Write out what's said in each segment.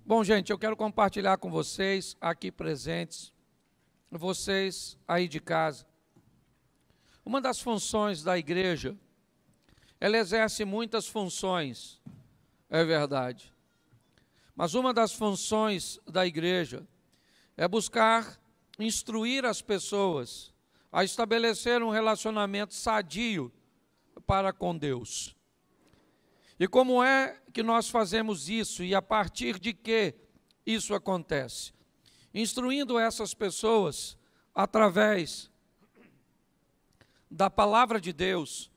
Bom, gente, eu quero compartilhar com vocês aqui presentes, vocês aí de casa. Uma das funções da igreja, ela exerce muitas funções, é verdade. Mas uma das funções da igreja é buscar instruir as pessoas a estabelecer um relacionamento sadio para com Deus. E como é que nós fazemos isso e a partir de que isso acontece? Instruindo essas pessoas através da palavra de Deus,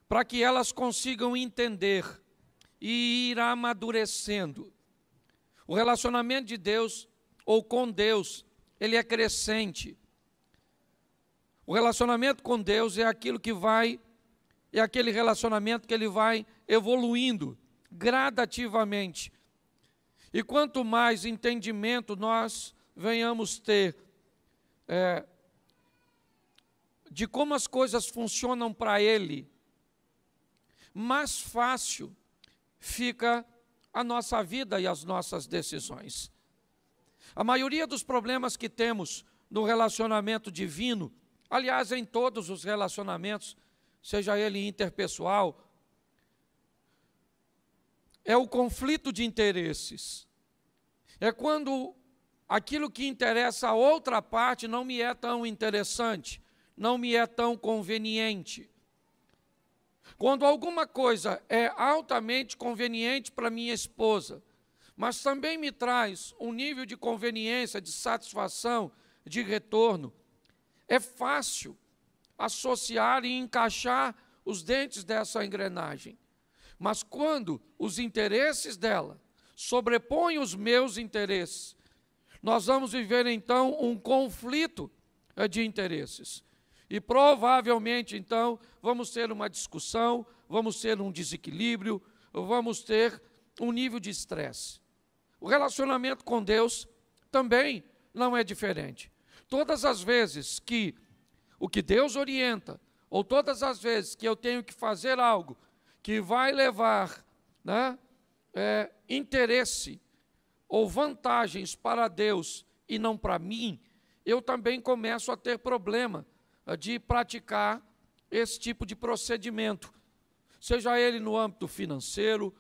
para que elas consigam entender e ir amadurecendo. O relacionamento de Deus ou com Deus, ele é crescente. O relacionamento com Deus é aquilo que vai, é aquele relacionamento que ele vai evoluindo gradativamente. E quanto mais entendimento nós venhamos ter de como as coisas funcionam para ele, mais fácil fica a nossa vida e as nossas decisões. A maioria dos problemas que temos no relacionamento divino, aliás, em todos os relacionamentos, seja ele interpessoal, é o conflito de interesses. É quando aquilo que interessa a outra parte não me é tão interessante, não me é tão conveniente. Quando alguma coisa é altamente conveniente para minha esposa, mas também me traz um nível de conveniência, de satisfação, de retorno, é fácil associar e encaixar os dentes dessa engrenagem. Mas quando os interesses dela sobrepõem os meus interesses, nós vamos viver então um conflito de interesses. E provavelmente então vamos ter uma discussão, vamos ter um desequilíbrio, vamos ter um nível de estresse. O relacionamento com Deus também não é diferente. Todas as vezes que o que Deus orienta, ou todas as vezes que eu tenho que fazer algo que vai levar interesse ou vantagens para Deus e não para mim, eu também começo a ter problema de praticar esse tipo de procedimento, seja ele no âmbito financeiro,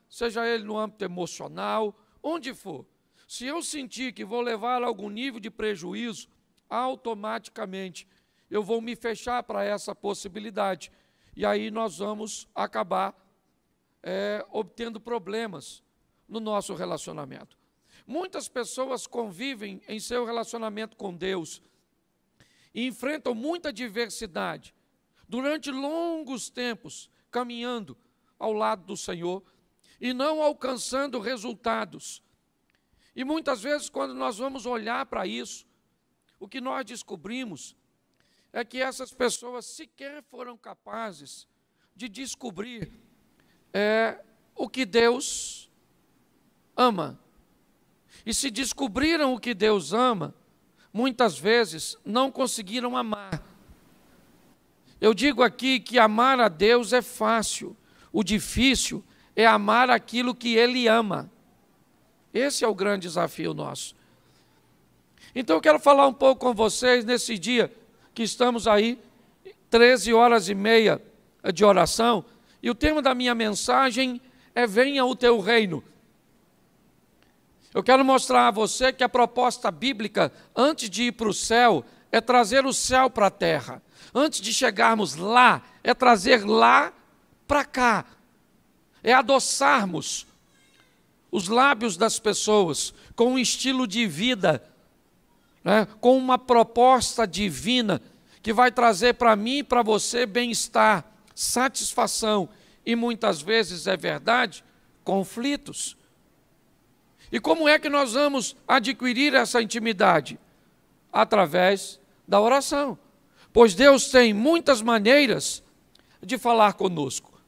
seja ele no âmbito emocional, onde for. Se eu sentir que vou levar a algum nível de prejuízo, automaticamente eu vou me fechar para essa possibilidade. E aí nós vamos acabar obtendo problemas no nosso relacionamento. Muitas pessoas convivem em seu relacionamento com Deus e enfrentam muita diversidade durante longos tempos, caminhando ao lado do Senhor e não alcançando resultados. E muitas vezes, quando nós vamos olhar para isso, o que nós descobrimos é que essas pessoas sequer foram capazes de descobrir o que Deus ama. E se descobriram o que Deus ama, muitas vezes não conseguiram amar. Eu digo aqui que amar a Deus é fácil, o difícil é amar aquilo que Ele ama. Esse é o grande desafio nosso. Então eu quero falar um pouco com vocês nesse dia que estamos aí, 13h30 de oração, e o tema da minha mensagem é Venha o Teu Reino. Eu quero mostrar a você que a proposta bíblica, antes de ir para o céu, é trazer o céu para a terra. Antes de chegarmos lá, é trazer lá para cá. É adoçarmos os lábios das pessoas com um estilo de vida, com uma proposta divina que vai trazer para mim e para você bem-estar, satisfação e muitas vezes, é verdade, conflitos. E como é que nós vamos adquirir essa intimidade? Através da oração. Pois Deus tem muitas maneiras de falar conosco.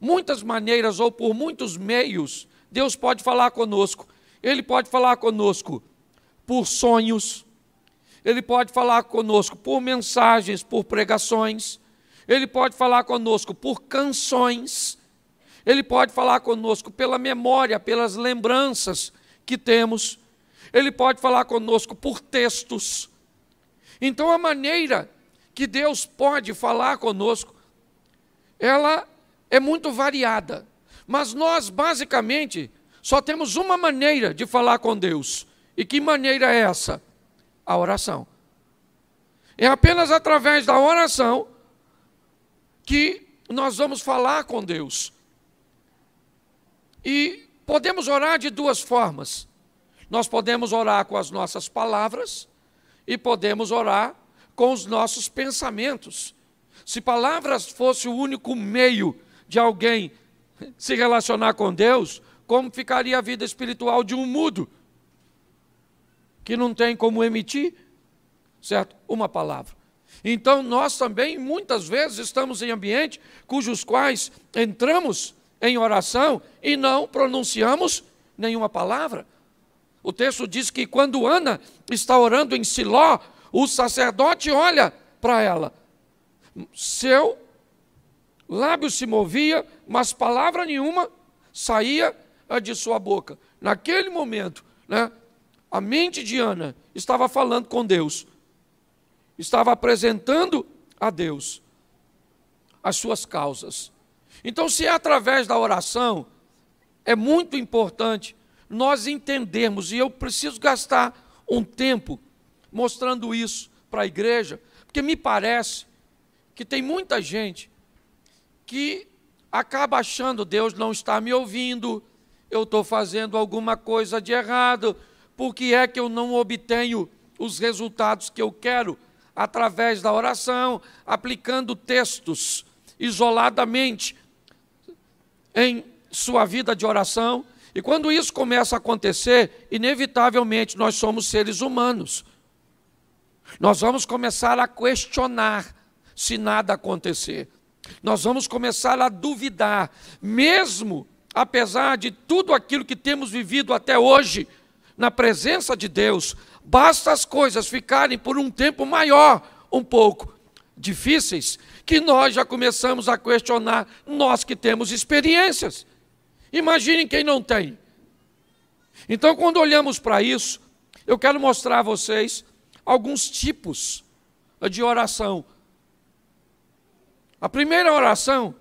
Muitas maneiras ou por muitos meios, Deus pode falar conosco. Ele pode falar conosco por sonhos. Ele pode falar conosco por mensagens, por pregações. Ele pode falar conosco por canções. Ele pode falar conosco pela memória, pelas lembranças que temos. Ele pode falar conosco por textos. Então, a maneira que Deus pode falar conosco, ela é muito variada. Mas nós, basicamente, só temos uma maneira de falar com Deus. E que maneira é essa? A oração. É apenas através da oração que nós vamos falar com Deus. E podemos orar de duas formas. Nós podemos orar com as nossas palavras e podemos orar com os nossos pensamentos. Se palavras fosse o único meio de alguém se relacionar com Deus, como ficaria a vida espiritual de um mudo, que não tem como emitir, certo? Uma palavra. Então, nós também, muitas vezes, estamos em ambientes cujos quais entramos em oração e não pronunciamos nenhuma palavra. O texto diz que quando Ana está orando em Siló, o sacerdote olha para ela. Seu lábio se movia, mas palavra nenhuma saía de sua boca. Naquele momento, né, a mente de Ana estava falando com Deus, estava apresentando a Deus as suas causas. Então, se é através da oração, é muito importante nós entendermos, e eu preciso gastar um tempo mostrando isso para a igreja, porque me parece que tem muita gente que acaba achando Deus não está me ouvindo, eu estou fazendo alguma coisa de errado, porque é que eu não obtenho os resultados que eu quero através da oração, aplicando textos isoladamente em sua vida de oração. E quando isso começa a acontecer, inevitavelmente nós somos seres humanos. Nós vamos começar a questionar se nada acontecer. Nós vamos começar a duvidar, mesmo apesar de tudo aquilo que temos vivido até hoje, na presença de Deus, basta as coisas ficarem por um tempo maior, um pouco difíceis, que nós já começamos a questionar, nós que temos experiências. Imaginem quem não tem. Então, quando olhamos para isso, eu quero mostrar a vocês alguns tipos de oração. A primeira oração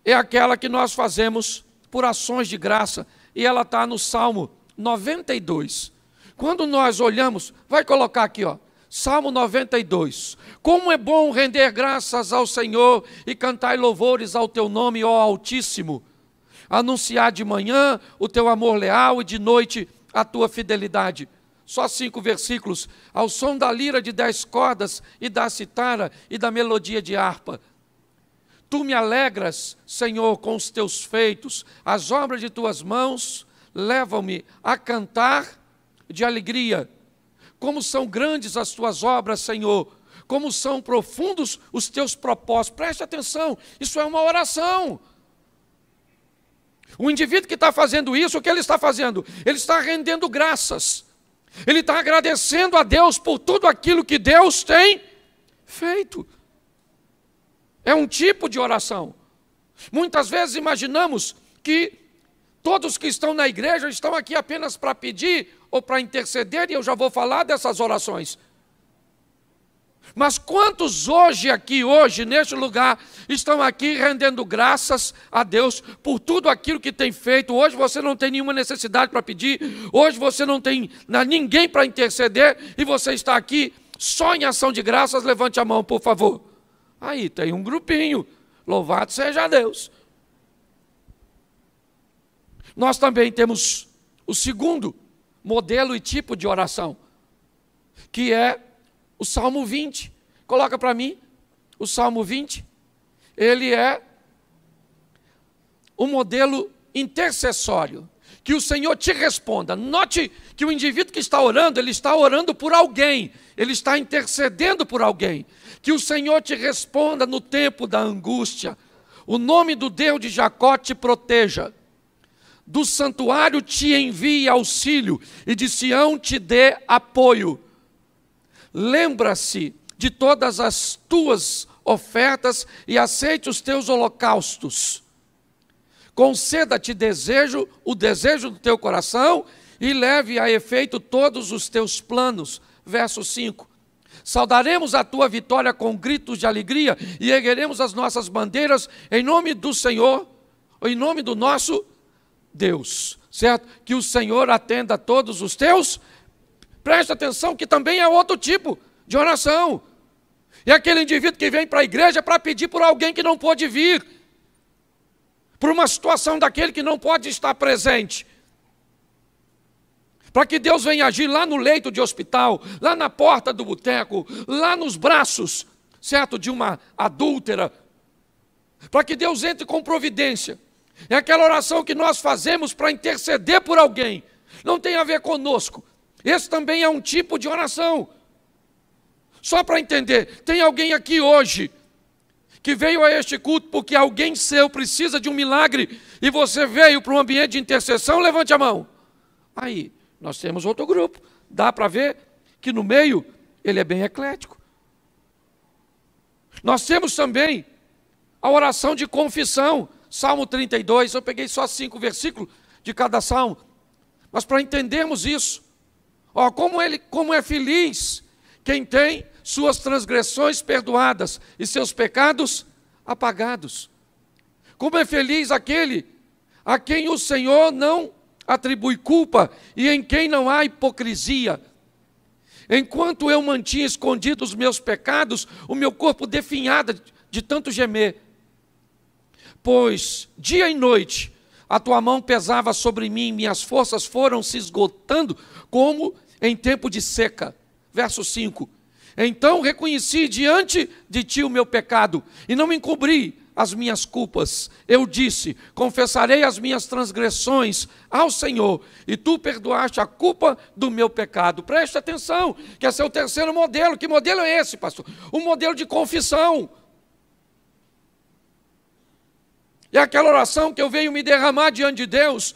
é aquela que nós fazemos por ações de graça, e ela está no Salmo 92. Quando nós olhamos, vai colocar aqui, ó, Salmo 92. Como é bom render graças ao Senhor e cantar louvores ao teu nome, ó Altíssimo. Anunciar de manhã o teu amor leal e de noite a tua fidelidade. Só 5 versículos. Ao som da lira de 10 cordas e da citara e da melodia de harpa. Tu me alegras, Senhor, com os teus feitos. As obras de tuas mãos levam-me a cantar de alegria. Como são grandes as tuas obras, Senhor. Como são profundos os teus propósitos. Preste atenção, isso é uma oração. O indivíduo que está fazendo isso, o que ele está fazendo? Ele está rendendo graças. Ele está agradecendo a Deus por tudo aquilo que Deus tem feito. É um tipo de oração. Muitas vezes imaginamos que todos que estão na igreja estão aqui apenas para pedir ou para interceder, e eu já vou falar dessas orações. Mas quantos hoje, neste lugar, estão aqui rendendo graças a Deus por tudo aquilo que tem feito? Hoje você não tem nenhuma necessidade para pedir, hoje você não tem ninguém para interceder, e você está aqui só em ação de graças. Levante a mão, por favor. Aí tem um grupinho, louvado seja Deus. Nós também temos o segundo modelo e tipo de oração, que é o Salmo 20, coloca para mim, o Salmo 20, ele é um modelo intercessório, que o Senhor te responda. Note que o indivíduo que está orando, ele está orando por alguém, ele está intercedendo por alguém, que o Senhor te responda no tempo da angústia, o nome do Deus de Jacó te proteja, do santuário te envie auxílio, e de Sião te dê apoio. Lembra-se de todas as tuas ofertas e aceite os teus holocaustos. conceda-te o desejo do teu coração e leve a efeito todos os teus planos. Verso 5. Saudaremos a tua vitória com gritos de alegria e ergueremos as nossas bandeiras em nome do Senhor, em nome do nosso Deus. Certo? Que o Senhor atenda a todos os teus. Preste atenção que também é outro tipo de oração. É aquele indivíduo que vem para a igreja para pedir por alguém que não pôde vir, por uma situação daquele que não pode estar presente, para que Deus venha agir lá no leito de hospital, lá na porta do boteco, lá nos braços, certo, de uma adúltera, para que Deus entre com providência. É aquela oração que nós fazemos para interceder por alguém, não tem a ver conosco. Esse também é um tipo de oração. Só para entender, tem alguém aqui hoje que veio a este culto porque alguém seu precisa de um milagre e você veio para um ambiente de intercessão? Levante a mão. Aí, nós temos outro grupo. Dá para ver que no meio ele é bem eclético. Nós temos também a oração de confissão. Salmo 32, eu peguei só 5 versículos de cada salmo. Mas para entendermos isso, ó, como é feliz quem tem suas transgressões perdoadas e seus pecados apagados. Como é feliz aquele a quem o Senhor não atribui culpa e em quem não há hipocrisia. Enquanto eu mantinha escondidos os meus pecados, o meu corpo definhava de tanto gemer. Pois dia e noite a tua mão pesava sobre mim, minhas forças foram se esgotando como em tempo de seca. Verso 5. Então reconheci diante de ti o meu pecado e não encobri as minhas culpas. Eu disse, confessarei as minhas transgressões ao Senhor e tu perdoaste a culpa do meu pecado. Preste atenção, que esse é o terceiro modelo. Que modelo é esse, pastor? O modelo de confissão. É aquela oração que eu venho me derramar diante de Deus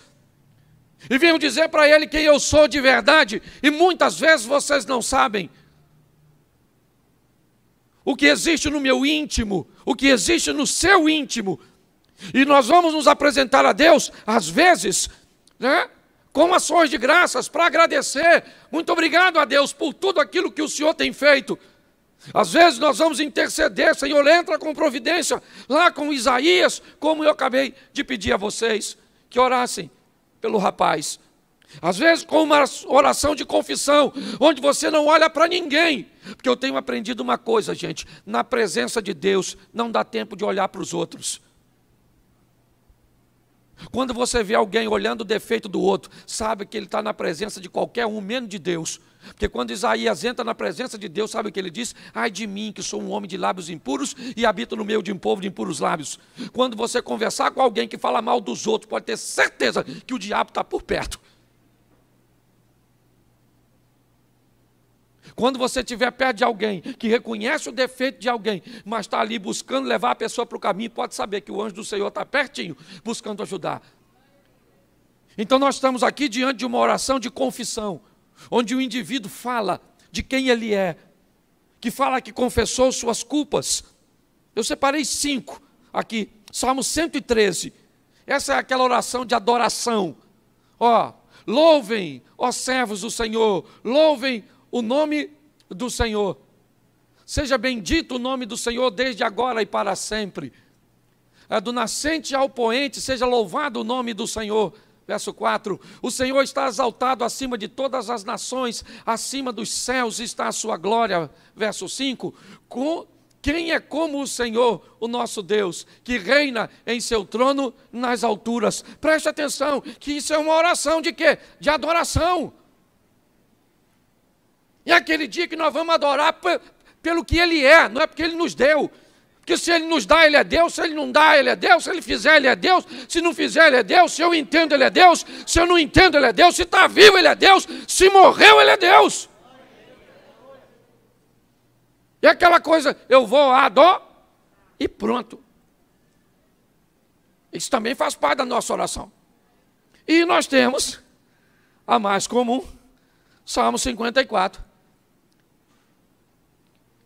e venho dizer para Ele quem eu sou de verdade, e muitas vezes vocês não sabem o que existe no meu íntimo, o que existe no seu íntimo, e nós vamos nos apresentar a Deus, às vezes, né, com ações de graças, para agradecer. Muito obrigado a Deus por tudo aquilo que o Senhor tem feito. Às vezes nós vamos interceder, Senhor, entra com providência, lá com Isaías, como eu acabei de pedir a vocês, que orassem pelo rapaz. Às vezes com uma oração de confissão, onde você não olha para ninguém, porque eu tenho aprendido uma coisa, gente, na presença de Deus, não dá tempo de olhar para os outros. Quando você vê alguém olhando o defeito do outro, sabe que ele está na presença de qualquer um, menos de Deus. Porque quando Isaías entra na presença de Deus, sabe o que ele diz? Ai de mim, que sou um homem de lábios impuros e habito no meio de um povo de impuros lábios. Quando você conversar com alguém que fala mal dos outros, pode ter certeza que o diabo está por perto. Quando você estiver perto de alguém que reconhece o defeito de alguém, mas está ali buscando levar a pessoa para o caminho, pode saber que o anjo do Senhor está pertinho, buscando ajudar. Então nós estamos aqui diante de uma oração de confissão, onde o indivíduo fala de quem ele é, que fala que confessou suas culpas. Eu separei 5 aqui, Salmo 113, essa é aquela oração de adoração. Ó, louvem, ó servos do Senhor, louvem o nome do Senhor. Seja bendito o nome do Senhor desde agora e para sempre. Do nascente ao poente, seja louvado o nome do Senhor. Verso 4, o Senhor está exaltado acima de todas as nações, acima dos céus está a sua glória. Verso 5, quem é como o Senhor, o nosso Deus, que reina em seu trono nas alturas? Preste atenção, que isso é uma oração de quê? De adoração. E é aquele dia que nós vamos adorar pelo que Ele é, não é porque Ele nos deu. Porque se Ele nos dá, Ele é Deus. Se Ele não dá, Ele é Deus. Se Ele fizer, Ele é Deus. Se não fizer, Ele é Deus. Se eu entendo, Ele é Deus. Se eu não entendo, Ele é Deus. Se está vivo, Ele é Deus. Se morreu, Ele é Deus. E aquela coisa, eu vou adorar e pronto. Isso também faz parte da nossa oração. E nós temos a mais comum, Salmo 54.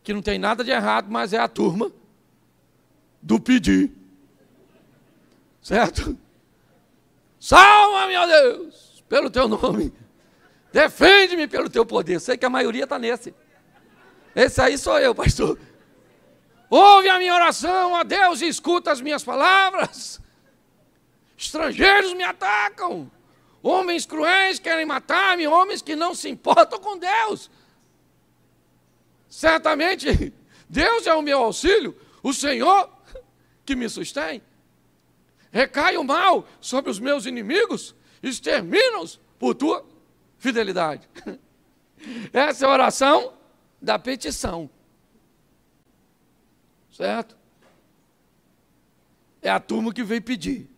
Que não tem nada de errado, mas é a turma do pedir. Certo? Salva, meu Deus, pelo teu nome. Defende-me pelo teu poder. Sei que a maioria está nesse. Esse aí sou eu, pastor. Ouve a minha oração, ó Deus, e escuta as minhas palavras. Estrangeiros me atacam. Homens cruéis querem matar-me, homens que não se importam com Deus. Certamente, Deus é o meu auxílio, o Senhor que me sustém. Recai o mal sobre os meus inimigos, extermina-os por tua fidelidade. Essa é a oração da petição. Certo? É a turma que veio pedir.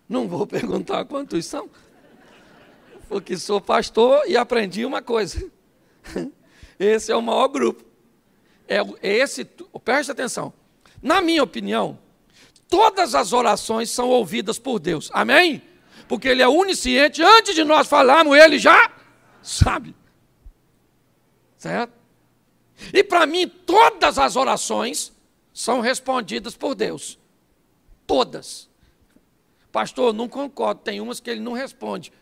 Não vou perguntar quantos são, porque sou pastor e aprendi uma coisa. Esse é o maior grupo. Preste atenção. Na minha opinião, todas as orações são ouvidas por Deus. Amém? Porque Ele é onisciente. Antes de nós falarmos, Ele já sabe. Certo? E para mim, todas as orações são respondidas por Deus. Todas. Pastor, não concordo. Tem umas que Ele não responde.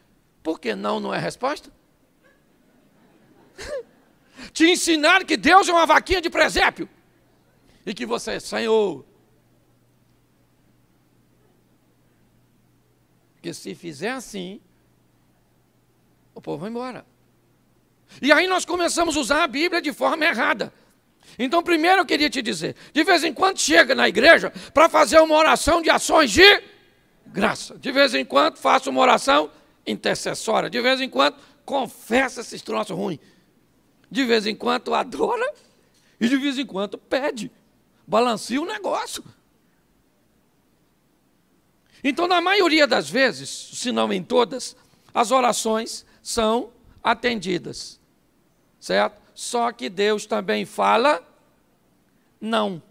Por que não é resposta? Te ensinaram que Deus é uma vaquinha de presépio. E que você, Senhor. Porque se fizer assim, o povo vai embora. E aí nós começamos a usar a Bíblia de forma errada. Então, primeiro eu queria te dizer, de vez em quando chega na igreja para fazer uma oração de ações de graça. De vez em quando faça uma oração intercessória. De vez em quando confessa esses troços ruins. De vez em quando adora e de vez em quando pede. Balanceia o negócio. Então, na maioria das vezes, se não em todas, as orações são atendidas. Certo? Só que Deus também fala não.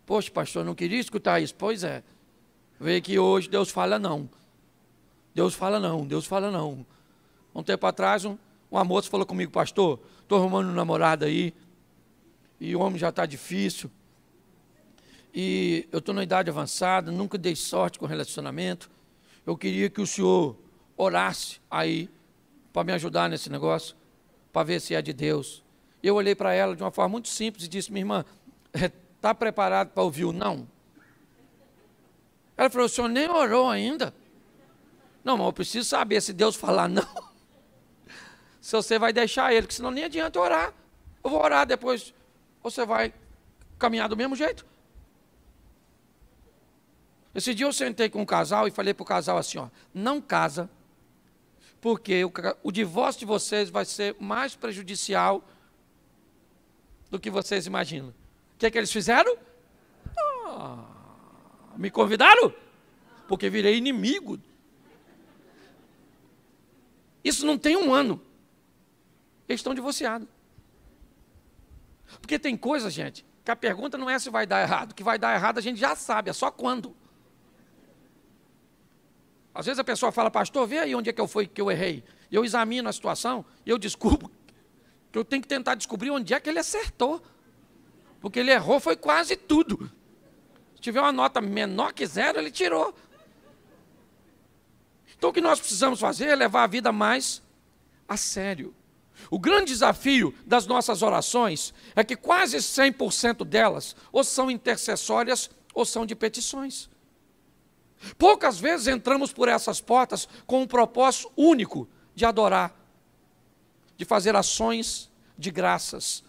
Poxa, pastor, não queria escutar isso. Pois é. Vê que hoje Deus fala não. Deus fala não, Deus fala não. Um tempo atrás, uma moça falou comigo, pastor, estou arrumando um namorado aí, e o homem já está difícil, e eu estou na idade avançada, nunca dei sorte com relacionamento, eu queria que o senhor orasse aí, para me ajudar nesse negócio, para ver se é de Deus. Eu olhei para ela de uma forma muito simples e disse, minha irmã, está preparado para ouvir o não? Ela falou, o senhor nem orou ainda? Não, mas eu preciso saber se Deus falar não. Se você vai deixar ele, porque senão nem adianta orar. Eu vou orar depois, você vai caminhar do mesmo jeito. Esse dia eu sentei com um casal e falei para o casal assim, ó, não casa, porque o divórcio de vocês vai ser mais prejudicial do que vocês imaginam. O que é que eles fizeram? Me convidaram? Porque virei inimigo. Isso não tem um ano. Eles estão divorciados. Porque tem coisa, gente, que a pergunta não é se vai dar errado. O que vai dar errado a gente já sabe, é só quando. Às vezes a pessoa fala, pastor, vê aí onde é que eu errei. E eu examino a situação e eu descubro que eu tenho que tentar descobrir onde é que ele acertou. Porque ele errou foi quase tudo. Se tiver uma nota menor que 0, ele tirou. Então o que nós precisamos fazer é levar a vida mais a sério. O grande desafio das nossas orações é que quase 100% delas ou são intercessórias ou são de petições. Poucas vezes entramos por essas portas com um propósito único de adorar, de fazer ações de graças.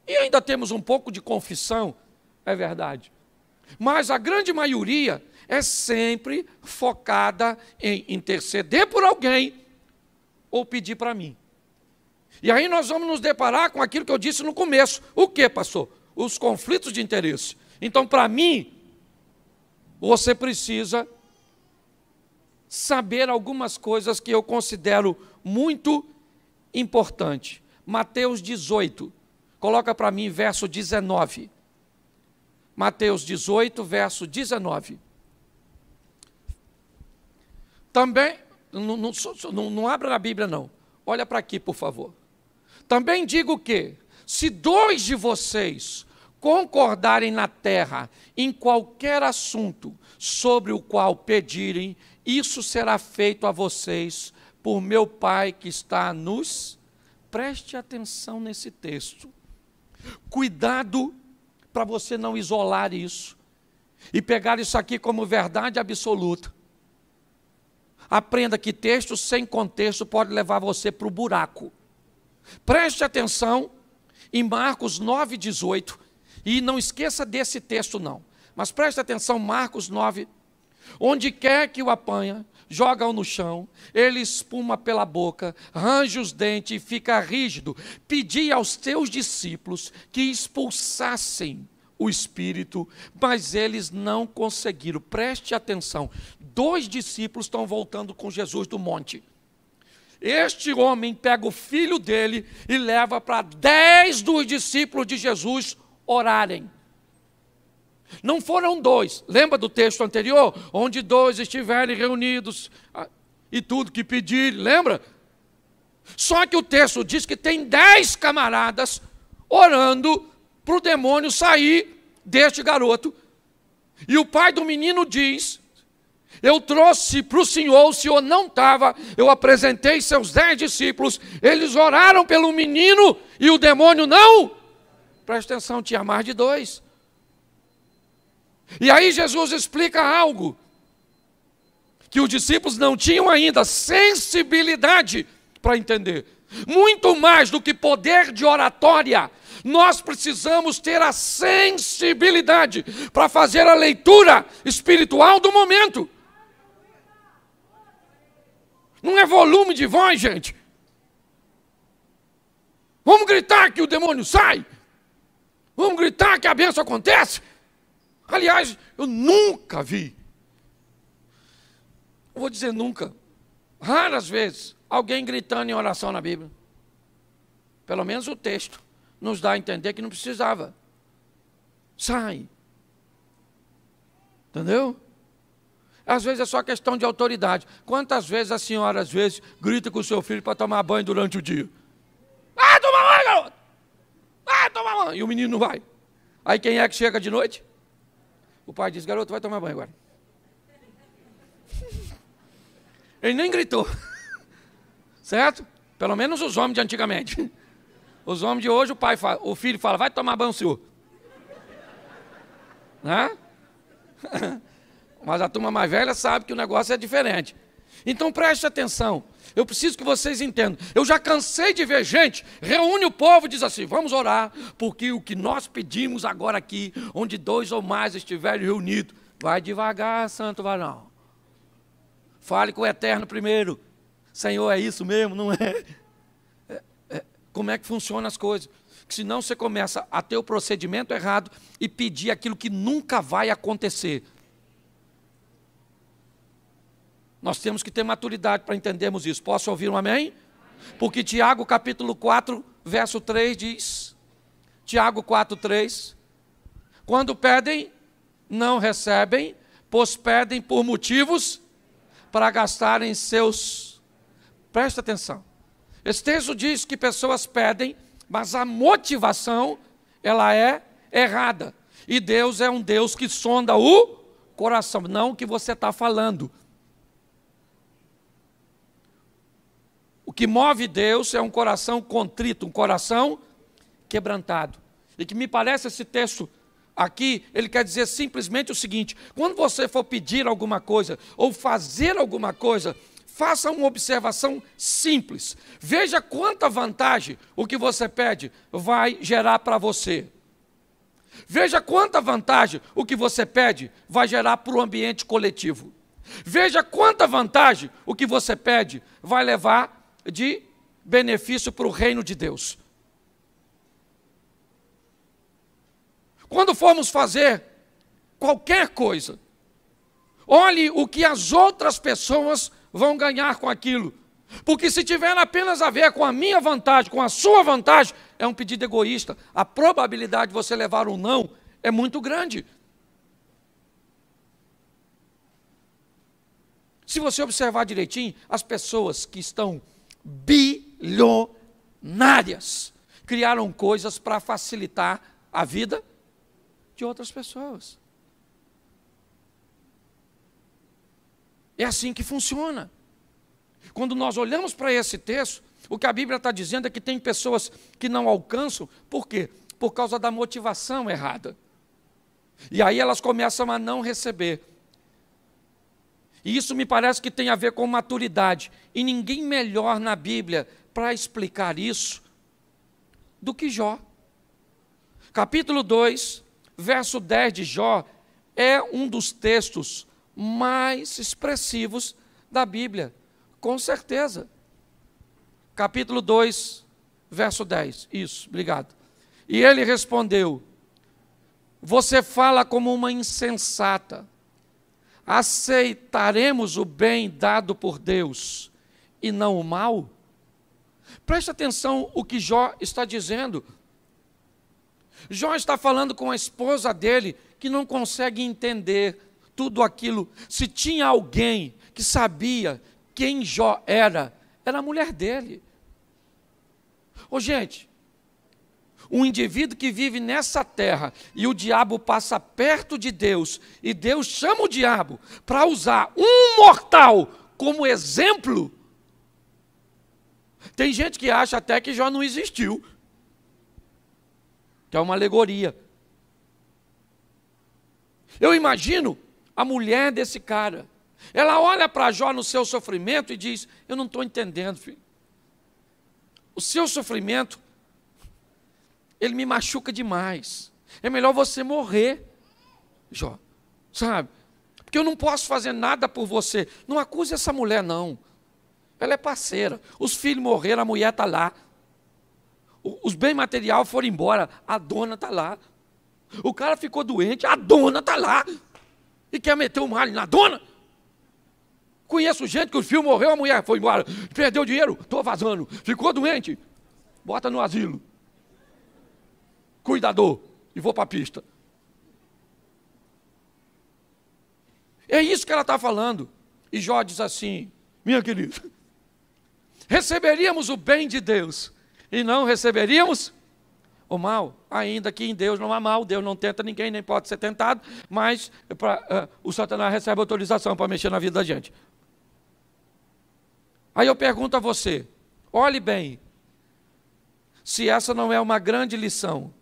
E ainda temos um pouco de confissão, é verdade. Mas a grande maioria é sempre focada em interceder por alguém ou pedir para mim. E aí nós vamos nos deparar com aquilo que eu disse no começo. O que, pastor? Os conflitos de interesse. Então, para mim, você precisa saber algumas coisas que eu considero muito importantes. Mateus 18, coloca para mim verso 19. Mateus 18, verso 19. Também, não abra na Bíblia não, olha para aqui por favor. Também digo que, se 2 de vocês concordarem na terra em qualquer assunto sobre o qual pedirem, isso será feito a vocês por meu Pai que está nos... Preste atenção nesse texto. Cuidado para você não isolar isso e pegar isso aqui como verdade absoluta. Aprenda que texto sem contexto pode levar você para o buraco. Preste atenção em Marcos 9,18. E não esqueça desse texto não. Mas preste atenção, Marcos 9. Onde quer que o apanha, joga-o no chão, ele espuma pela boca, range os dentes e fica rígido. Pedi aos teus discípulos que expulsassem o espírito, mas eles não conseguiram. Preste atenção, 2 discípulos estão voltando com Jesus do monte. Este homem pega o filho dele e leva para 10 dos discípulos de Jesus orarem. Não foram 2, lembra do texto anterior? Onde 2 estiverem reunidos e tudo que pedirem, lembra? Só que o texto diz que tem 10 camaradas orando para o demônio sair deste garoto. E o pai do menino diz: eu trouxe para o senhor não estava, eu apresentei seus 10 discípulos, eles oraram pelo menino e o demônio não. Presta atenção, tinha mais de 2. E aí Jesus explica algo que os discípulos não tinham ainda sensibilidade para entender. Muito mais do que poder de oratória, nós precisamos ter a sensibilidade para fazer a leitura espiritual do momento. Não é volume de voz, gente. Vamos gritar que o demônio sai. Vamos gritar que a bênção acontece. Aliás, eu nunca vi, vou dizer nunca, raras vezes, alguém gritando em oração na Bíblia. Pelo menos o texto nos dá a entender que não precisava. Sai. Entendeu? Às vezes é só questão de autoridade. Quantas vezes a senhora, às vezes, grita com o seu filho para tomar banho durante o dia? Vai tomar banho, garoto! Vai tomar banho! E o menino não vai. Aí quem é que chega de noite? O pai diz: garoto, vai tomar banho agora. Ele nem gritou. Certo? Pelo menos os homens de antigamente. Os homens de hoje, o filho fala: vai tomar banho, senhor. Né? Mas a turma mais velha sabe que o negócio é diferente. Então preste atenção. Eu preciso que vocês entendam. Eu já cansei de ver gente, reúne o povo e diz assim: vamos orar, porque o que nós pedimos agora aqui, onde 2 ou mais estiverem reunidos, vai devagar, santo varão. Fale com o Eterno primeiro. Senhor, é isso mesmo? Não é? Como é que funcionam as coisas? Que senão você começa a ter o procedimento errado e pedir aquilo que nunca vai acontecer. Nós temos que ter maturidade para entendermos isso. Posso ouvir um amém? Porque Tiago capítulo 4, verso 3 diz, Tiago 4, 3, quando pedem, não recebem, pois pedem por motivos para gastarem seus... Presta atenção. Esse texto diz que pessoas pedem, mas a motivação, ela é errada. E Deus é um Deus que sonda o coração, não o que você está falando. O que move Deus é um coração contrito, um coração quebrantado. E que me parece esse texto aqui, ele quer dizer simplesmente o seguinte: quando você for pedir alguma coisa ou fazer alguma coisa, faça uma observação simples. Veja quanta vantagem o que você pede vai gerar para você. Veja quanta vantagem o que você pede vai gerar para o ambiente coletivo. Veja quanta vantagem o que você pede vai levar de benefício para o reino de Deus. Quando formos fazer qualquer coisa, olhe o que as outras pessoas vão ganhar com aquilo. Porque se tiver apenas a ver com a minha vantagem, com a sua vantagem, é um pedido egoísta. A probabilidade de você levar um não é muito grande. Se você observar direitinho, as pessoas que estão bilionárias criaram coisas para facilitar a vida de outras pessoas. É assim que funciona. Quando nós olhamos para esse texto, o que a Bíblia está dizendo é que tem pessoas que não alcançam, por quê? Por causa da motivação errada. E aí elas começam a não receber. E isso me parece que tem a ver com maturidade. E ninguém melhor na Bíblia para explicar isso do que Jó. Capítulo 2, verso 10 de Jó, é um dos textos mais expressivos da Bíblia, com certeza. Capítulo 2, verso 10, isso, obrigado. E ele respondeu: você fala como uma insensata. Aceitaremos o bem dado por Deus e não o mal? Preste atenção o que Jó está dizendo. Jó está falando com a esposa dele, que não consegue entender tudo aquilo. Se tinha alguém que sabia quem Jó era a mulher dele. Ô gente, um indivíduo que vive nessa terra e o diabo passa perto de Deus e Deus chama o diabo para usar um mortal como exemplo. Tem gente que acha até que Jó não existiu, que é uma alegoria. Eu imagino a mulher desse cara. Ela olha para Jó no seu sofrimento e diz: eu não estou entendendo, filho. O seu sofrimento, ele me machuca demais. É melhor você morrer, Jó, sabe? Porque eu não posso fazer nada por você. Não acuse essa mulher, não. Ela é parceira. Os filhos morreram, a mulher está lá. Os bens materiais foram embora, a dona está lá. O cara ficou doente, a dona está lá. E quer meter um malho na dona? Conheço gente que o filho morreu, a mulher foi embora. Perdeu dinheiro, estou vazando. Ficou doente, bota no asilo. Cuidador, e vou para a pista. É isso que ela está falando. E Jó diz assim: minha querida, receberíamos o bem de Deus e não receberíamos o mal, ainda que em Deus não há mal. Deus não tenta ninguém, nem pode ser tentado, mas o Satanás recebe autorização para mexer na vida da gente. Aí eu pergunto a você, olhe bem, se essa não é uma grande lição.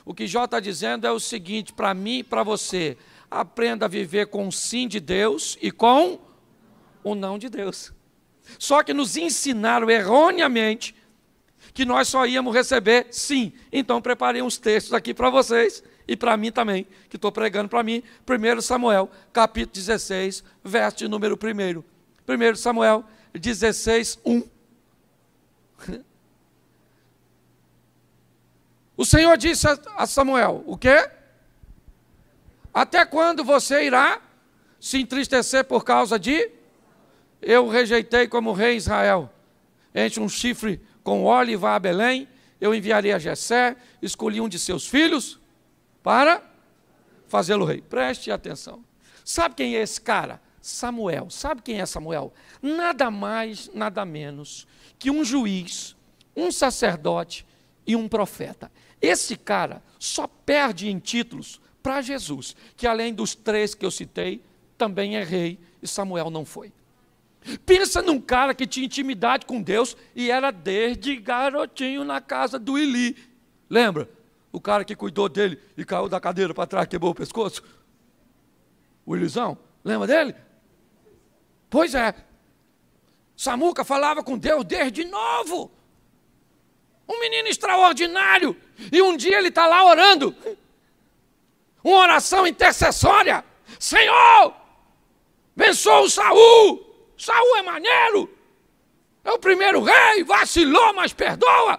O que Jó está dizendo é o seguinte, para mim e para você: aprenda a viver com o sim de Deus e com o não de Deus. Só que nos ensinaram erroneamente que nós só íamos receber sim. Então preparei uns textos aqui para vocês e para mim também, que estou pregando para mim. 1 Samuel, capítulo 16, verso de número 1. 1 Samuel 16, 1. O Senhor disse a Samuel: o quê? Até quando você irá se entristecer por causa de... eu rejeitei como rei Israel. Enche um chifre com óleo e vá a Belém. Eu enviarei a Jessé, escolhi um de seus filhos para fazê-lo rei. Preste atenção. Sabe quem é esse cara? Samuel. Sabe quem é Samuel? Nada mais, nada menos que um juiz, um sacerdote e um profeta. Esse cara só perde em títulos para Jesus, que além dos 3 que eu citei, também é rei, e Samuel não foi. Pensa num cara que tinha intimidade com Deus e era desde garotinho na casa do Eli. Lembra? O cara que cuidou dele e caiu da cadeira para trás, quebrou o pescoço? O Elisão, lembra dele? Pois é. Samuca falava com Deus desde novo. Um menino extraordinário. E um dia ele está lá orando. Uma oração intercessória. Senhor, abençoa o Saul. Saul é maneiro. É o primeiro rei. Vacilou, mas perdoa.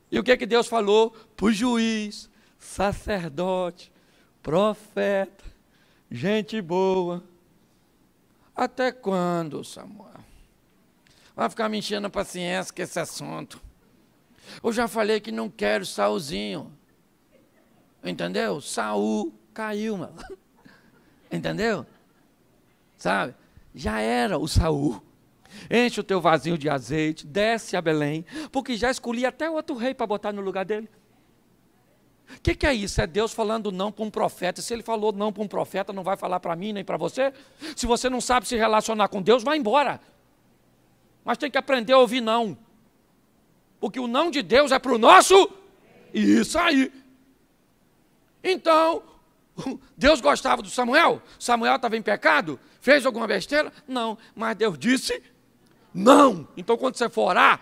E o que Deus falou? Para o juiz, sacerdote, profeta, gente boa. Até quando, Samuel? Vai ficar me enchendo a paciência com esse assunto. Eu já falei que não quero Saulzinho. Entendeu? Saul caiu, mano. Entendeu? Sabe? Já era o Saul. Enche o teu vasinho de azeite, desce a Belém, porque já escolhi até outro rei para botar no lugar dele. O que é isso? É Deus falando não para um profeta. Se ele falou não para um profeta, não vai falar para mim nem para você? Se você não sabe se relacionar com Deus, vai embora. Mas tem que aprender a ouvir não. Porque o não de Deus é para o nosso. Isso aí. Então, Deus gostava do Samuel? Samuel estava em pecado? Fez alguma besteira? Não. Mas Deus disse não. Então, quando você for orar,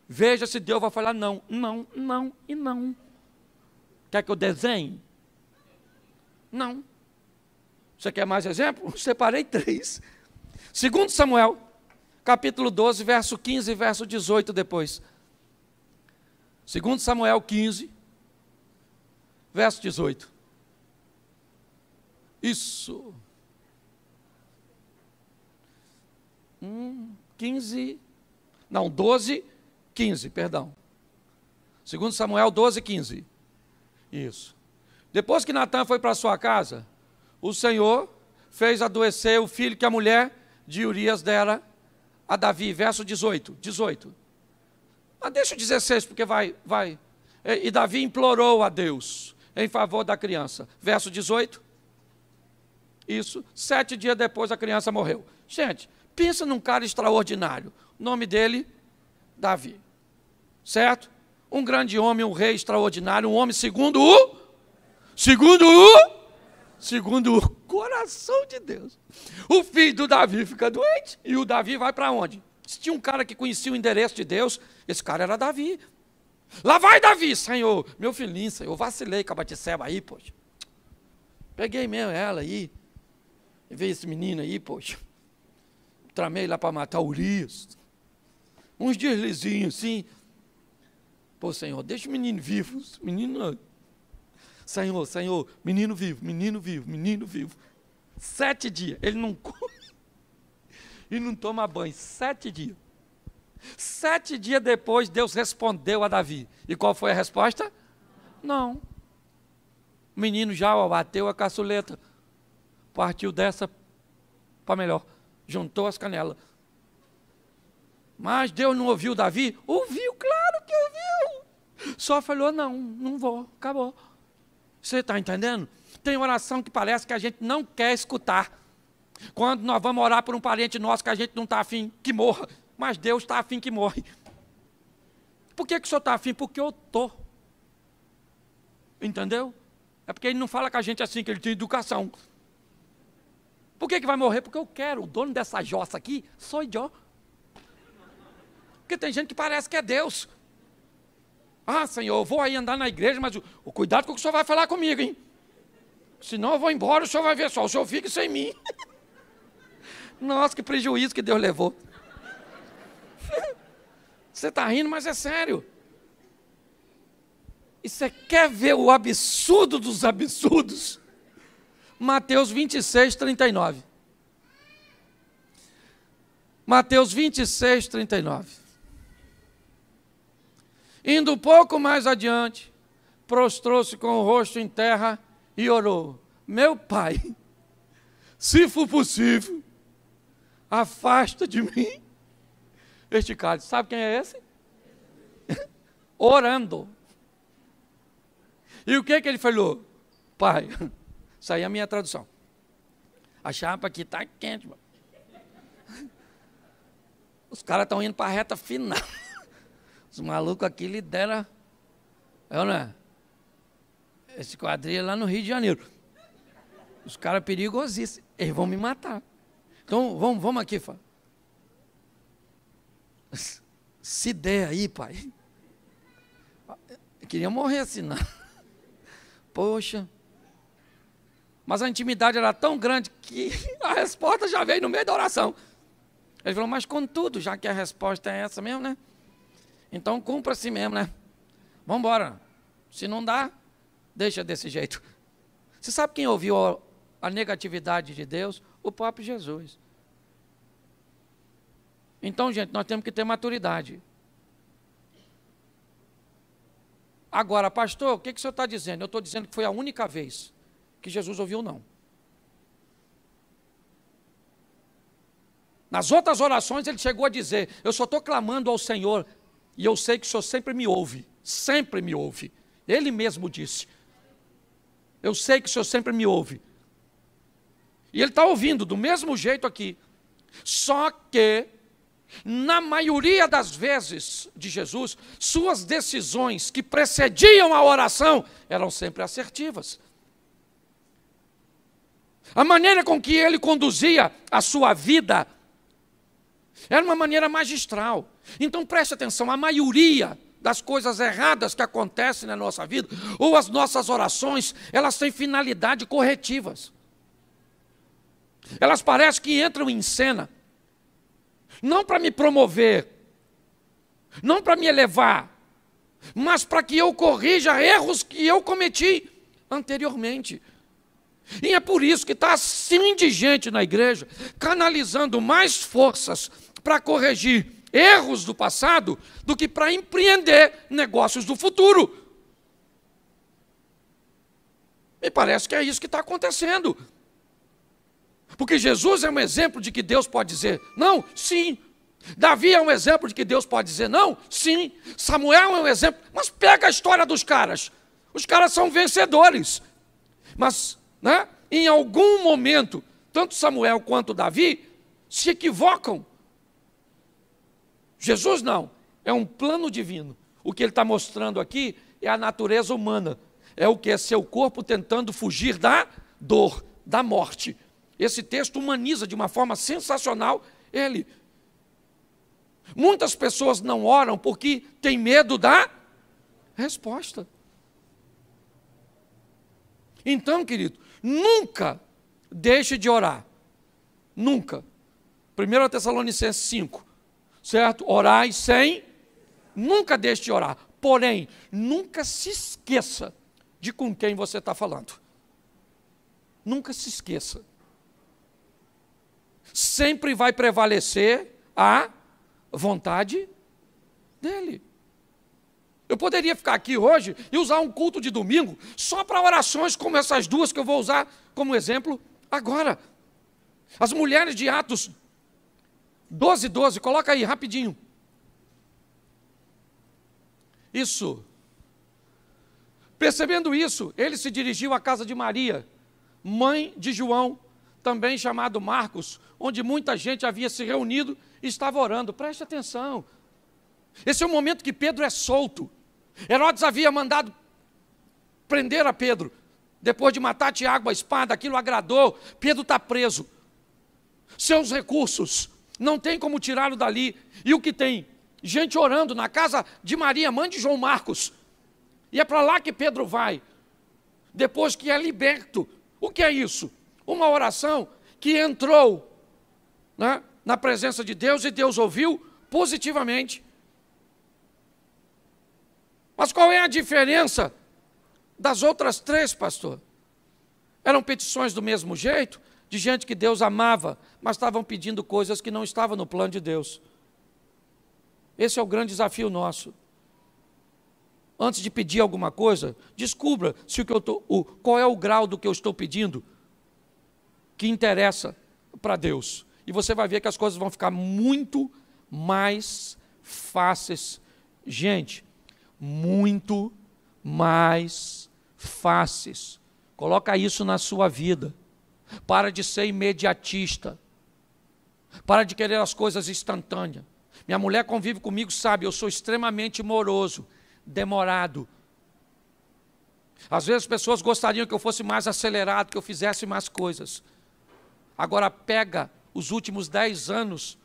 veja se Deus vai falar não, não, não e não. Quer que eu desenhe? Não. Você quer mais exemplo? Separei 3. 2 Samuel, capítulo 12, verso 15 e verso 18 depois. 2 Samuel 15, verso 18. Isso. 12, 15, perdão. 2 Samuel 12, 15. Isso. Depois que Natã foi para sua casa, o Senhor fez adoecer o filho que a mulher de Urias dera a Davi. Verso 18. Mas deixa o 16, porque vai. E Davi implorou a Deus em favor da criança. Verso 18. Isso. 7 dias depois a criança morreu. Gente, pensa num cara extraordinário. O nome dele, Davi. Certo? Um grande homem, um rei extraordinário, um homem segundo o coração de Deus. O filho do Davi fica doente e o Davi vai para onde? Se tinha um cara que conhecia o endereço de Deus, esse cara era Davi. Lá vai Davi, Senhor, meu filhinho, Senhor, eu vacilei com a Batseba aí, poxa. Peguei mesmo ela aí, e veio esse menino aí, poxa. Tramei lá para matar Urias. Uns deslizinhos assim. Pô, Senhor, deixa o menino vivo. Menino, Senhor, menino vivo. 7 dias. Ele não come e não toma banho. 7 dias. 7 dias depois, Deus respondeu a Davi. E qual foi a resposta? Não. O menino já bateu a caçuleta. Partiu dessa para melhor. Juntou as canelas. Mas Deus não ouviu Davi? Ouviu, claro que ouviu. Só falou, não vou, acabou. Você está entendendo? Tem oração que parece que a gente não quer escutar. Quando nós vamos orar por um parente nosso que a gente não está afim que morra, mas Deus está afim que morre. Por que o senhor está afim? Porque eu estou. Entendeu? É porque ele não fala com a gente assim, que ele tem educação. Por que vai morrer? Porque eu quero. O dono dessa jossa aqui sou eu. Porque tem gente que parece que é Deus. Ah, Senhor, eu vou aí andar na igreja, mas o cuidado com o que o senhor vai falar comigo, hein? Senão eu vou embora, o senhor vai ver só, o senhor fica sem mim. Nossa, que prejuízo que Deus levou. Você está rindo, mas é sério. E você quer ver o absurdo dos absurdos? Mateus 26, 39. Mateus 26, 39. Indo um pouco mais adiante, prostrou-se com o rosto em terra e orou: meu Pai, se for possível, afasta de mim este cálice. Sabe quem é esse? Orando. E o que ele falou? Pai, isso aí é a minha tradução. A chapa aqui está quente, mano. Os caras estão indo para a reta final. Os malucos aqui lideram, não é? Esse quadrilha lá no Rio de Janeiro. Os caras perigosíssimos. Eles vão me matar. Então, vamos aqui, Fábio. Se der aí, pai. Eu queria morrer assim, não. Poxa. Mas a intimidade era tão grande que a resposta já veio no meio da oração. Ele falou, mas contudo, já que a resposta é essa mesmo, né? Então cumpra assim mesmo, né? Vamos embora. Se não dá, deixa desse jeito. Você sabe quem ouviu a negatividade de Deus? O próprio Jesus. Então, gente, nós temos que ter maturidade. Agora, pastor, o que o senhor está dizendo? Eu estou dizendo que foi a única vez que Jesus ouviu não. Nas outras orações ele chegou a dizer, eu só estou clamando ao Senhor, e eu sei que o Senhor sempre me ouve, sempre me ouve. Ele mesmo disse, Eu sei que o Senhor sempre me ouve. E Ele está ouvindo do mesmo jeito aqui. Só que, na maioria das vezes de Jesus, suas decisões que precediam a oração eram sempre assertivas. A maneira com que Ele conduzia a sua vida era uma maneira magistral. Então preste atenção, a maioria das coisas erradas que acontecem na nossa vida, ou as nossas orações, elas têm finalidade corretivas. Elas parecem que entram em cena, não para me promover, não para me elevar, mas para que eu corrija erros que eu cometi anteriormente. E é por isso que está assim de gente na igreja, canalizando mais forças para corrigir erros do passado do que para empreender negócios do futuro. Me parece que é isso que está acontecendo. Porque Jesus é um exemplo de que Deus pode dizer não, sim. Davi é um exemplo de que Deus pode dizer não, sim. Samuel é um exemplo. Mas pega a história dos caras. Os caras são vencedores. Mas, em algum momento, tanto Samuel quanto Davi se equivocam. Jesus não, é um plano divino. O que ele está mostrando aqui é a natureza humana. É o que é seu corpo tentando fugir da dor, da morte. Esse texto humaniza de uma forma sensacional ele. Muitas pessoas não oram porque têm medo da resposta. Então, querido, nunca deixe de orar. Nunca. 1 Tessalonicenses 5. Certo? Orai sem, nunca deixe de orar. Porém, nunca se esqueça de com quem você está falando. Nunca se esqueça. Sempre vai prevalecer a vontade dele. Eu poderia ficar aqui hoje e usar um culto de domingo só para orações como essas duas que eu vou usar como exemplo agora. As mulheres de Atos 12:12, coloca aí, rapidinho. Isso. Percebendo isso, ele se dirigiu à casa de Maria, mãe de João, também chamado Marcos, onde muita gente havia se reunido e estava orando. Preste atenção. Esse é o momento que Pedro é solto. Herodes havia mandado prender a Pedro. Depois de matar Tiago à espada, aquilo agradou. Pedro está preso. Seus recursos não tem como tirá-lo dali. E o que tem? Gente orando na casa de Maria, mãe de João Marcos. E é para lá que Pedro vai. Depois que é liberto. O que é isso? Uma oração que entrou na presença de Deus e Deus ouviu positivamente. Mas qual é a diferença das outras três, pastor? Eram petições do mesmo jeito? De gente que Deus amava, mas estavam pedindo coisas que não estavam no plano de Deus. Esse é o grande desafio nosso. Antes de pedir alguma coisa, descubra se qual é o grau do que eu estou pedindo que interessa para Deus. E você vai ver que as coisas vão ficar muito mais fáceis. Gente, muito mais fáceis. Coloca isso na sua vida. Para de ser imediatista. Para de querer as coisas instantâneas. Minha mulher convive comigo, sabe, eu sou extremamente moroso, demorado. Às vezes as pessoas gostariam que eu fosse mais acelerado, que eu fizesse mais coisas. Agora pega os últimos 10 anos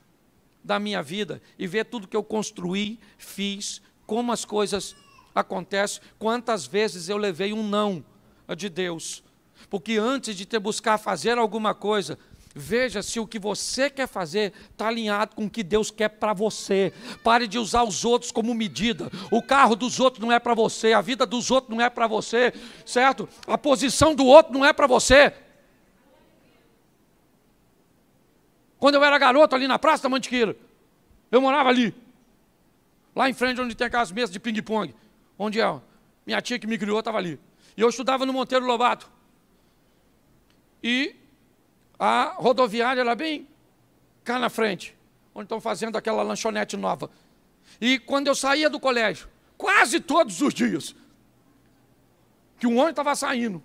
da minha vida e vê tudo que eu construí, fiz, como as coisas acontecem, quantas vezes eu levei um não de Deus. Porque antes de buscar fazer alguma coisa, veja se o que você quer fazer está alinhado com o que Deus quer para você. Pare de usar os outros como medida. O carro dos outros não é para você, a vida dos outros não é para você, certo? A posição do outro não é para você. Quando eu era garoto ali na Praça da Mantiqueira, eu morava ali, lá em frente onde tem aquelas mesas de ping-pong, onde minha tia que me criou estava ali. E eu estudava no Monteiro Lobato. E a rodoviária era bem cá na frente, onde estão fazendo aquela lanchonete nova. E quando eu saía do colégio, quase todos os dias, que um ônibus estava saindo,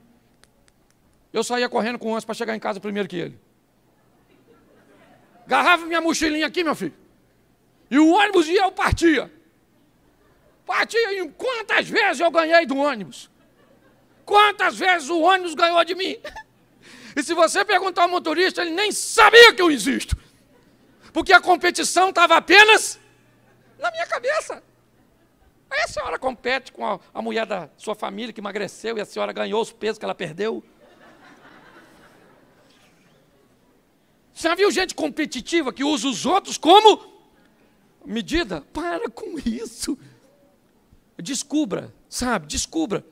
Eu saía correndo com o ônibus para chegar em casa primeiro que ele. Agarrava minha mochilinha aqui, meu filho. E o ônibus ia, eu partia. Partia, e quantas vezes eu ganhei do ônibus? Quantas vezes o ônibus ganhou de mim? E se você perguntar ao motorista, ele nem sabia que eu existo. Porque a competição estava apenas na minha cabeça. Aí a senhora compete com a mulher da sua família que emagreceu e a senhora ganhou os pesos que ela perdeu. Você já viu gente competitiva que usa os outros como medida? Para com isso. Descubra, sabe? Descubra.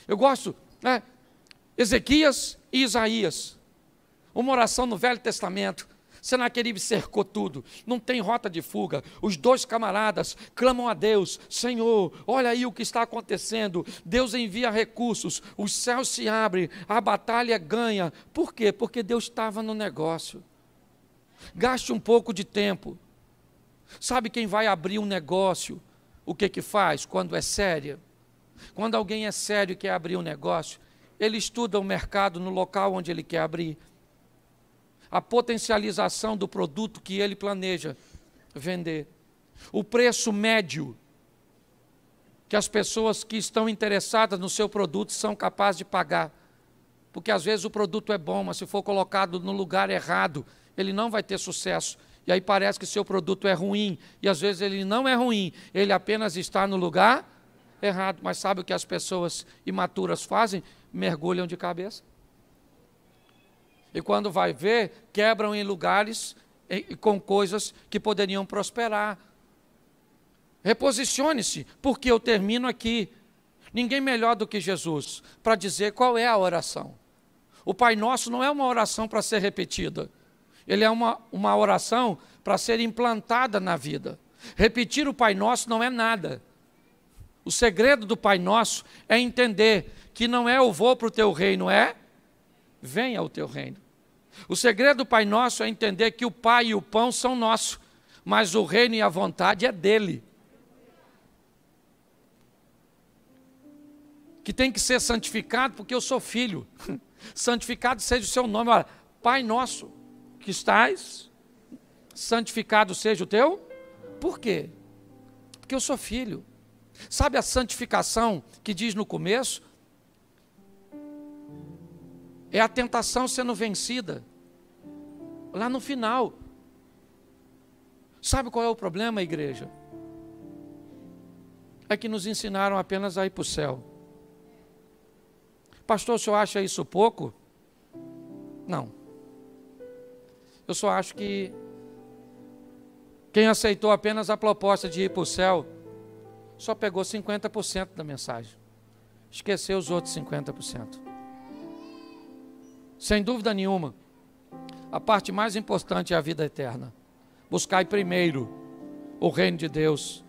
Eu gosto, né? Ezequias e Isaías. Uma oração no Velho Testamento. Senaqueribe cercou tudo, não tem rota de fuga. Os dois camaradas clamam a Deus: Senhor, olha aí o que está acontecendo. Deus envia recursos, os céus se abrem, a batalha ganha. Por quê? Porque Deus estava no negócio. Gaste um pouco de tempo. Sabe quem vai abrir um negócio? O que faz quando é sério? Quando alguém é sério e quer abrir um negócio, ele estuda o mercado no local onde ele quer abrir. A potencialização do produto que ele planeja vender. O preço médio que as pessoas que estão interessadas no seu produto são capazes de pagar. Porque às vezes o produto é bom, mas se for colocado no lugar errado, ele não vai ter sucesso. E aí parece que seu produto é ruim. E às vezes ele não é ruim, ele apenas está no lugar errado. Mas sabe o que as pessoas imaturas fazem? Mergulham de cabeça. E quando vai ver, quebram em lugares com coisas que poderiam prosperar. Reposicione-se, porque eu termino aqui. Ninguém melhor do que Jesus para dizer qual é a oração. O Pai Nosso não é uma oração para ser repetida. Ele é uma oração para ser implantada na vida. Repetir o Pai Nosso não é nada. O segredo do Pai Nosso é entender que não é eu vou para o teu reino, é venha o teu reino. O segredo do Pai Nosso é entender que o Pai e o pão são nossos, mas o reino e a vontade é dele. Que tem que ser santificado porque eu sou filho. Santificado seja o seu nome. Olha, Pai Nosso que estás, santificado seja o teu. Por quê? Porque eu sou filho. Sabe a santificação que diz no começo? É a tentação sendo vencida. Lá no final. Sabe qual é o problema, igreja? É que nos ensinaram apenas a ir para o céu. Pastor, o senhor acha isso pouco? Não. Eu só acho que quem aceitou apenas a proposta de ir para o céu só pegou 50% da mensagem. Esqueceu os outros 50%. Sem dúvida nenhuma, a parte mais importante é a vida eterna. Buscai primeiro o reino de Deus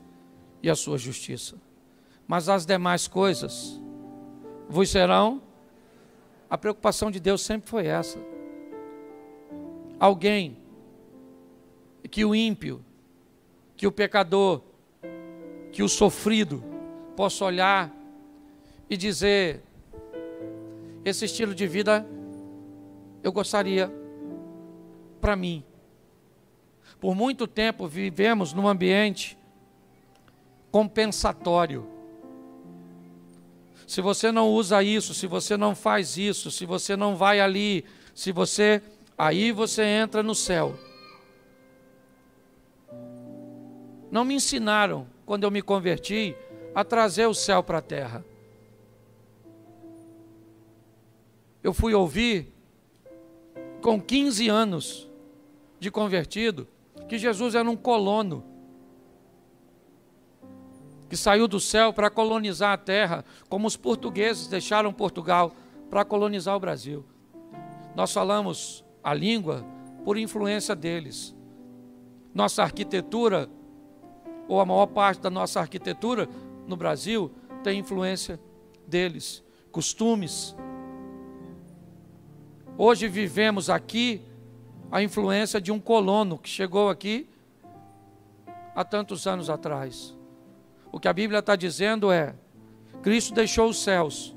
e a sua justiça. Mas as demais coisas vos serão. A preocupação de Deus sempre foi essa. Alguém que o ímpio, que o pecador, que o sofrido possa olhar e dizer: esse estilo de vida eu gostaria para mim. Por muito tempo vivemos num ambiente compensatório. Se você não usa isso, se você não faz isso, se você não vai ali, aí você entra no céu. Não me ensinaram, quando eu me converti, a trazer o céu para a terra. Eu fui ouvir, com 15 anos de convertido, que Jesus era um colono, que saiu do céu para colonizar a terra, como os portugueses deixaram Portugal para colonizar o Brasil. Nós falamos a língua por influência deles. Nossa arquitetura, ou a maior parte da nossa arquitetura no Brasil, tem influência deles. Costumes. Hoje vivemos aqui a influência de um colono que chegou aqui há tantos anos atrás. O que a Bíblia está dizendo é: Cristo deixou os céus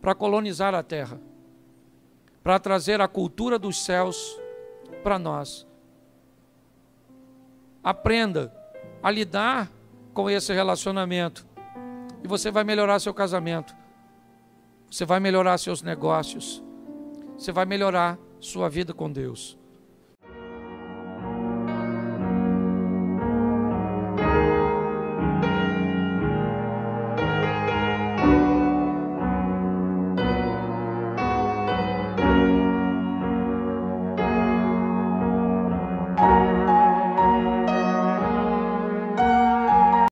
para colonizar a terra. para trazer a cultura dos céus para nós. Aprenda a lidar com esse relacionamento e você vai melhorar seu casamento, você vai melhorar seus negócios, você vai melhorar sua vida com Deus.